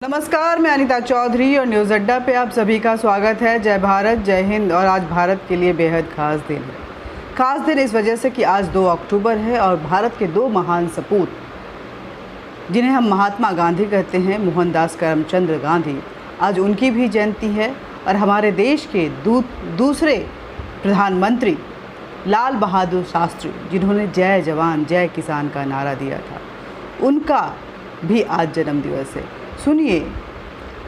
नमस्कार, मैं अनीता चौधरी और न्यूज़ अड्डा पे आप सभी का स्वागत है। जय भारत, जय हिंद। और आज भारत के लिए बेहद खास दिन है। खास दिन इस वजह से कि आज 2 अक्टूबर है और भारत के 2 महान सपूत जिन्हें हम महात्मा गांधी कहते हैं, मोहनदास करमचंद गांधी, आज उनकी भी जयंती है। और हमारे देश के दूसरे प्रधानमंत्री लाल बहादुर शास्त्री, जिन्होंने जय जवान जय किसान का नारा दिया था, उनका भी आज जन्मदिवस है। सुनिए,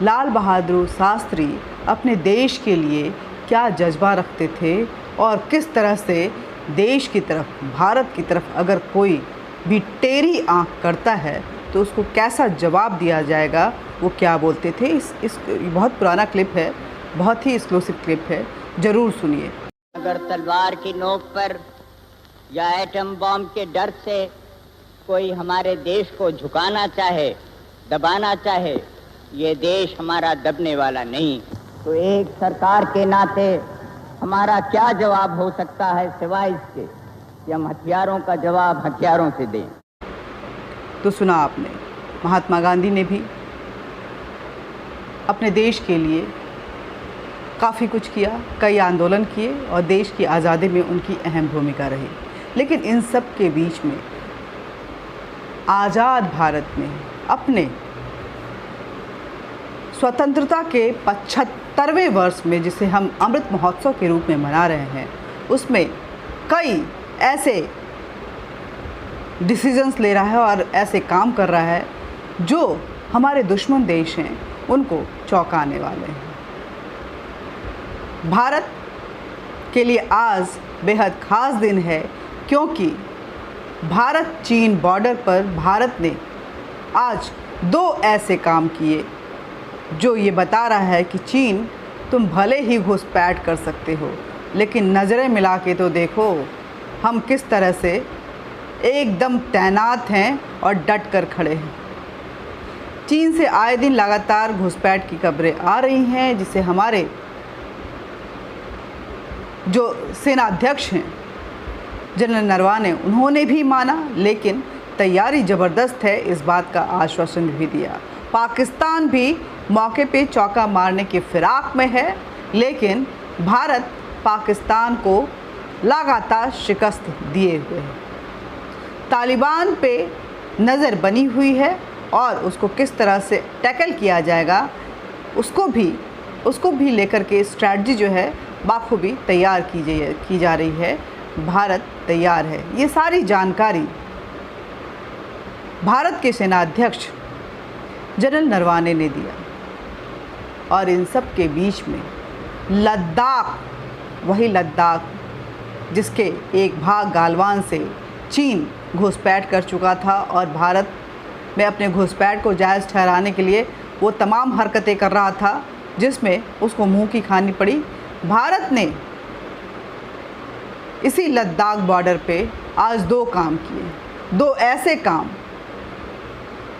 लाल बहादुर शास्त्री अपने देश के लिए क्या जज्बा रखते थे और किस तरह से देश की तरफ, भारत की तरफ अगर कोई भी टेढ़ी आंख करता है तो उसको कैसा जवाब दिया जाएगा, वो क्या बोलते थे। इस बहुत पुराना क्लिप है, बहुत ही एक्सक्लूसिव क्लिप है, ज़रूर सुनिए। अगर तलवार की नोक पर या एटम बॉम्ब के डर से कोई हमारे देश को झुकाना चाहे, दबाना चाहे, ये देश हमारा दबने वाला नहीं। तो एक सरकार के नाते हमारा क्या जवाब हो सकता है सिवाय इसके कि हम हथियारों का जवाब हथियारों से दें। तो सुना आपने, महात्मा गांधी ने भी अपने देश के लिए काफ़ी कुछ किया, कई आंदोलन किए और देश की आज़ादी में उनकी अहम भूमिका रही। लेकिन इन सब के बीच में आज़ाद भारत में अपने स्वतंत्रता के 75वें वर्ष में, जिसे हम अमृत महोत्सव के रूप में मना रहे हैं, उसमें कई ऐसे डिसीजंस ले रहा है और ऐसे काम कर रहा है जो हमारे दुश्मन देश हैं उनको चौंकाने वाले हैं। भारत के लिए आज बेहद ख़ास दिन है, क्योंकि भारत चीन बॉर्डर पर भारत ने आज 2 ऐसे काम किए जो ये बता रहा है कि चीन, तुम भले ही घुसपैठ कर सकते हो, लेकिन नज़रें मिला के तो देखो हम किस तरह से एकदम तैनात हैं और डट कर खड़े हैं। चीन से आए दिन लगातार घुसपैठ की खबरें आ रही हैं, जिसे हमारे जो सेनाध्यक्ष हैं जनरल नरवाने, उन्होंने भी माना, लेकिन तैयारी ज़बरदस्त है, इस बात का आश्वासन भी दिया। पाकिस्तान भी मौके पे चौका मारने की फिराक में है, लेकिन भारत पाकिस्तान को लगातार शिकस्त दिए हुए है। तालिबान पे नज़र बनी हुई है और उसको किस तरह से टैकल किया जाएगा, उसको भी लेकर के स्ट्रैटेजी जो है बाखूबी तैयार की जा रही है। भारत तैयार है। ये सारी जानकारी भारत के सेनाध्यक्ष जनरल नरवाने ने दिया। और इन सब के बीच में लद्दाख, वही लद्दाख जिसके एक भाग गालवान से चीन घुसपैठ कर चुका था और भारत में अपने घुसपैठ को जायज़ ठहराने के लिए वो तमाम हरकतें कर रहा था, जिसमें उसको मुंह की खानी पड़ी। भारत ने इसी लद्दाख बॉर्डर पे आज 2 काम किए, 2 ऐसे काम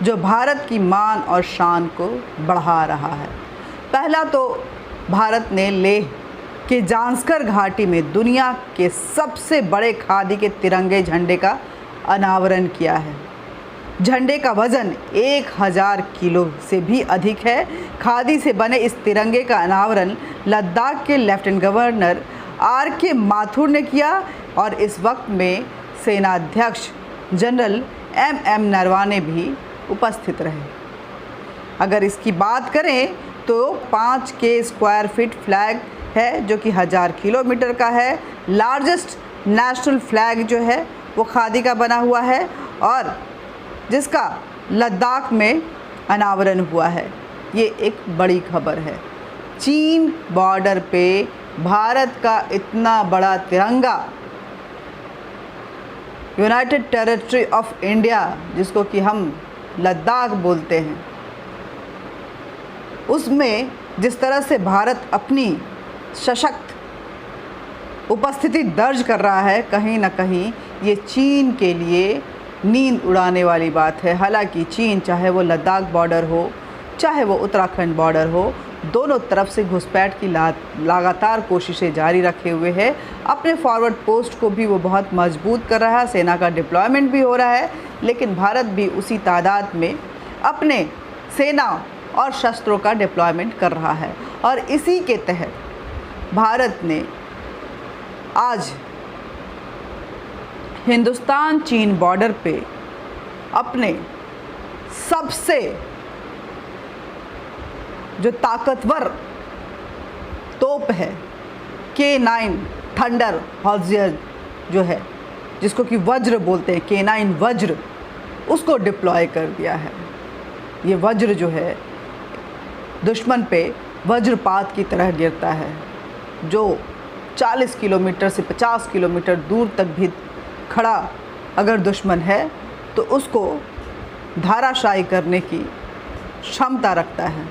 जो भारत की मान और शान को बढ़ा रहा है। पहला तो भारत ने लेह के जांस्कर घाटी में दुनिया के सबसे बड़े खादी के तिरंगे झंडे का अनावरण किया है। झंडे का वज़न 1000 किलो से भी अधिक है। खादी से बने इस तिरंगे का अनावरण लद्दाख के लेफ्टिनेंट गवर्नर RK माथुर ने किया और इस वक्त में सेनाध्यक्ष जनरल MM नरवाने भी उपस्थित रहे। अगर इसकी बात करें तो 5K स्क्वायर फीट फ्लैग है, जो कि 1000 किलोमीटर का है। लार्जेस्ट नेशनल फ्लैग जो है वो खादी का बना हुआ है और जिसका लद्दाख में अनावरण हुआ है। ये एक बड़ी खबर है। चीन बॉर्डर पे भारत का इतना बड़ा तिरंगा, यूनाइटेड टेरिटरी ऑफ इंडिया, जिसको कि हम लद्दाख बोलते हैं, उसमें जिस तरह से भारत अपनी सशक्त उपस्थिति दर्ज कर रहा है, कहीं ना कहीं ये चीन के लिए नींद उड़ाने वाली बात है। हालांकि चीन, चाहे वो लद्दाख बॉर्डर हो, चाहे वो उत्तराखंड बॉर्डर हो, दोनों तरफ से घुसपैठ की लगातार कोशिशें जारी रखे हुए है। अपने फॉरवर्ड पोस्ट को भी वो बहुत मजबूत कर रहा है, सेना का डिप्लॉयमेंट भी हो रहा है, लेकिन भारत भी उसी तादाद में अपने सेना और शस्त्रों का डिप्लॉयमेंट कर रहा है। और इसी के तहत भारत ने आज हिंदुस्तान चीन बॉर्डर पे अपने सबसे जो ताकतवर तोप है K9 थंडर हॉजियर जो है, जिसको कि वज्र बोलते हैं, K9 वज्र, उसको डिप्लॉय कर दिया है। ये वज्र जो है दुश्मन पे वज्रपात की तरह गिरता है, जो 40 किलोमीटर से 50 किलोमीटर दूर तक भी खड़ा अगर दुश्मन है तो उसको धाराशायी करने की क्षमता रखता है।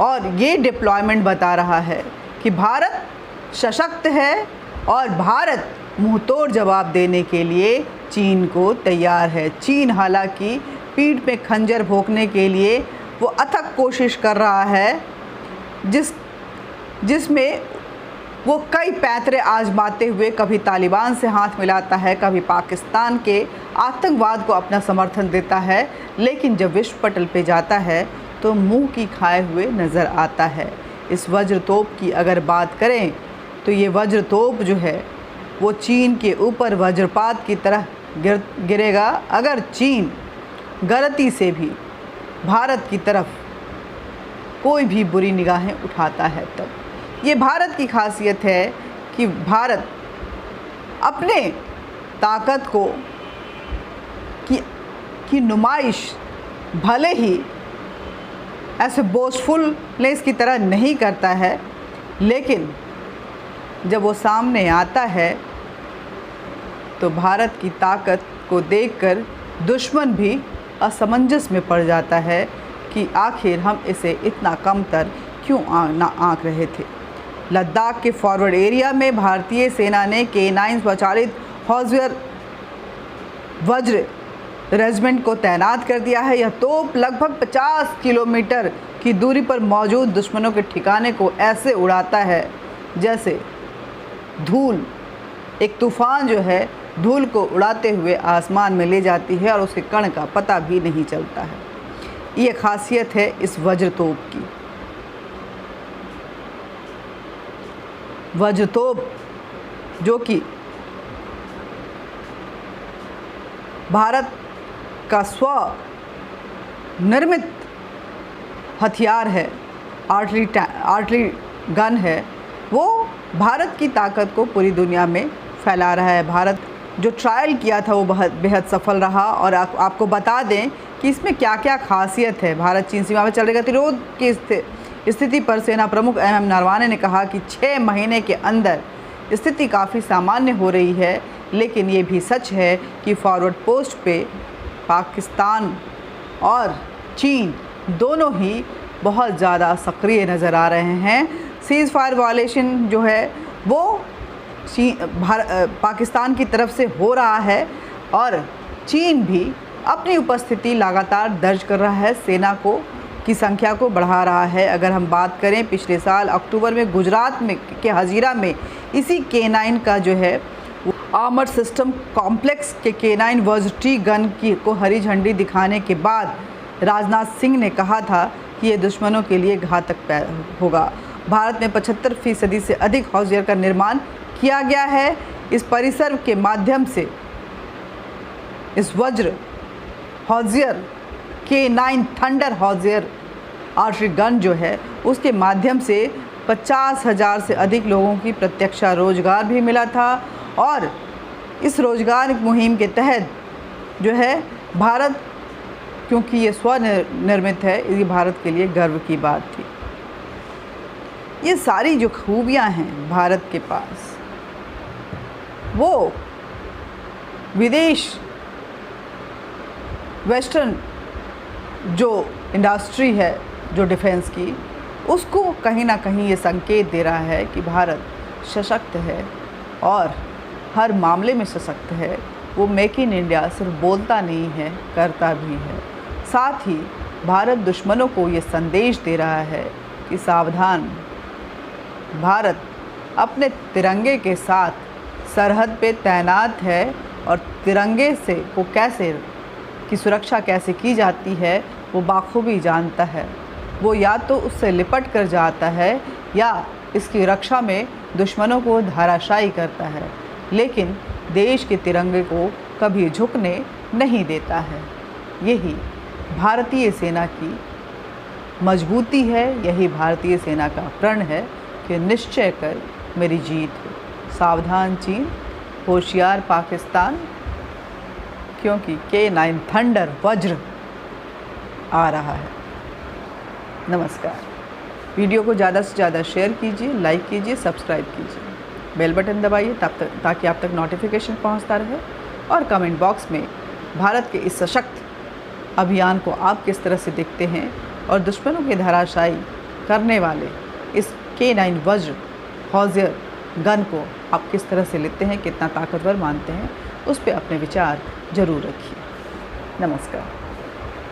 और ये डिप्लॉयमेंट बता रहा है कि भारत सशक्त है और भारत मुंहतोड़ जवाब देने के लिए चीन को तैयार है। चीन हालांकि पीठ में खंजर भोंकने के लिए वो अथक कोशिश कर रहा है, जिसमें वो कई पैंतरे आजमाते हुए कभी तालिबान से हाथ मिलाता है, कभी पाकिस्तान के आतंकवाद को अपना समर्थन देता है, लेकिन जब विश्व पटल पे जाता है तो मुंह की खाए हुए नज़र आता है। इस वज्र तोप की अगर बात करें तो ये वज्र तोप जो है वो चीन के ऊपर वज्रपात की तरह गिरेगा अगर चीन गलती से भी भारत की तरफ कोई भी बुरी निगाहें उठाता है। तब ये भारत की खासियत है कि भारत अपने ताकत को की नुमाइश भले ही ऐसे बोस्टफुलनेस की तरह नहीं करता है, लेकिन जब वो सामने आता है तो भारत की ताकत को देखकर दुश्मन भी असमंजस में पड़ जाता है कि आखिर हम इसे इतना कमतर क्यों आंक रहे थे। लद्दाख के फॉरवर्ड एरिया में भारतीय सेना ने K9 स्वचालित हॉजियर वज्र रेजिमेंट को तैनात कर दिया है। यह तोप लगभग 50 किलोमीटर की दूरी पर मौजूद दुश्मनों के ठिकाने को ऐसे उड़ाता है जैसे धूल, एक तूफान जो है धूल को उड़ाते हुए आसमान में ले जाती है और उसके कण का पता भी नहीं चलता है। ये खासियत है इस वज्र तोप की। वज्र तोप जो कि भारत का स्व निर्मित हथियार है, आर्टिलरी गन है, वो भारत की ताकत को पूरी दुनिया में फैला रहा है। भारत जो ट्रायल किया था वो बेहद सफल रहा। और आपको बता दें कि इसमें क्या क्या खासियत है। भारत चीन सीमा में चल रहे गतिरोध की स्थिति पर सेना प्रमुख MM नरवाने ने कहा कि 6 महीने के अंदर स्थिति काफ़ी सामान्य हो रही है, लेकिन ये भी सच है कि फॉरवर्ड पोस्ट पे पाकिस्तान और चीन दोनों ही बहुत ज़्यादा सक्रिय नज़र आ रहे हैं। सीज़ फायर वायलेशन जो है वो पाकिस्तान की तरफ से हो रहा है और चीन भी अपनी उपस्थिति लगातार दर्ज कर रहा है, सेना की संख्या को बढ़ा रहा है। अगर हम बात करें पिछले साल अक्टूबर में गुजरात में के हजीरा में इसी K9 का जो है आर्मर्ड सिस्टम कॉम्प्लेक्स के K9 वज्र गन को हरी झंडी दिखाने के बाद राजनाथ सिंह ने कहा था कि ये दुश्मनों के लिए घातक होगा। भारत में 75% से अधिक हॉजियर का निर्माण किया गया है। इस परिसर के माध्यम से इस वज्र हॉजियर K9 थंडर हॉजियर आर्टिलरी गन जो है उसके माध्यम से 50,000 से अधिक लोगों की प्रत्यक्ष रोजगार भी मिला था। और इस रोजगार मुहिम के तहत जो है भारत, क्योंकि ये स्वनिर्मित है, ये भारत के लिए गर्व की बात थी। ये सारी जो खूबियां हैं भारत के पास, वो विदेश वेस्टर्न जो इंडस्ट्री है जो डिफेंस की, उसको कहीं ना कहीं ये संकेत दे रहा है कि भारत सशक्त है और हर मामले में सशक्त है। वो मेक इन इंडिया सिर्फ बोलता नहीं है, करता भी है। साथ ही भारत दुश्मनों को ये संदेश दे रहा है कि सावधान, भारत अपने तिरंगे के साथ सरहद पे तैनात है और तिरंगे से को कैसे की सुरक्षा कैसे की जाती है वो बाखूबी जानता है। वो या तो उससे लिपट कर जाता है या इसकी रक्षा में दुश्मनों को धराशायी करता है, लेकिन देश के तिरंगे को कभी झुकने नहीं देता है। यही भारतीय सेना की मजबूती है, यही भारतीय सेना का प्रण है कि निश्चय कर मेरी जीत हो। सावधान चीन, होशियार पाकिस्तान, क्योंकि K9 थंडर वज्र आ रहा है। नमस्कार। वीडियो को ज़्यादा से ज़्यादा शेयर कीजिए, लाइक कीजिए, सब्सक्राइब कीजिए, बेल बटन दबाइए ताकि आप तक नोटिफिकेशन पहुंचता रहे। और कमेंट बॉक्स में भारत के इस सशक्त अभियान को आप किस तरह से देखते हैं और दुश्मनों के धराशायी करने वाले इस K9 वज्र हॉजियर गन को आप किस तरह से लेते हैं, कितना ताकतवर मानते हैं, उस पर अपने विचार ज़रूर रखिए। नमस्कार।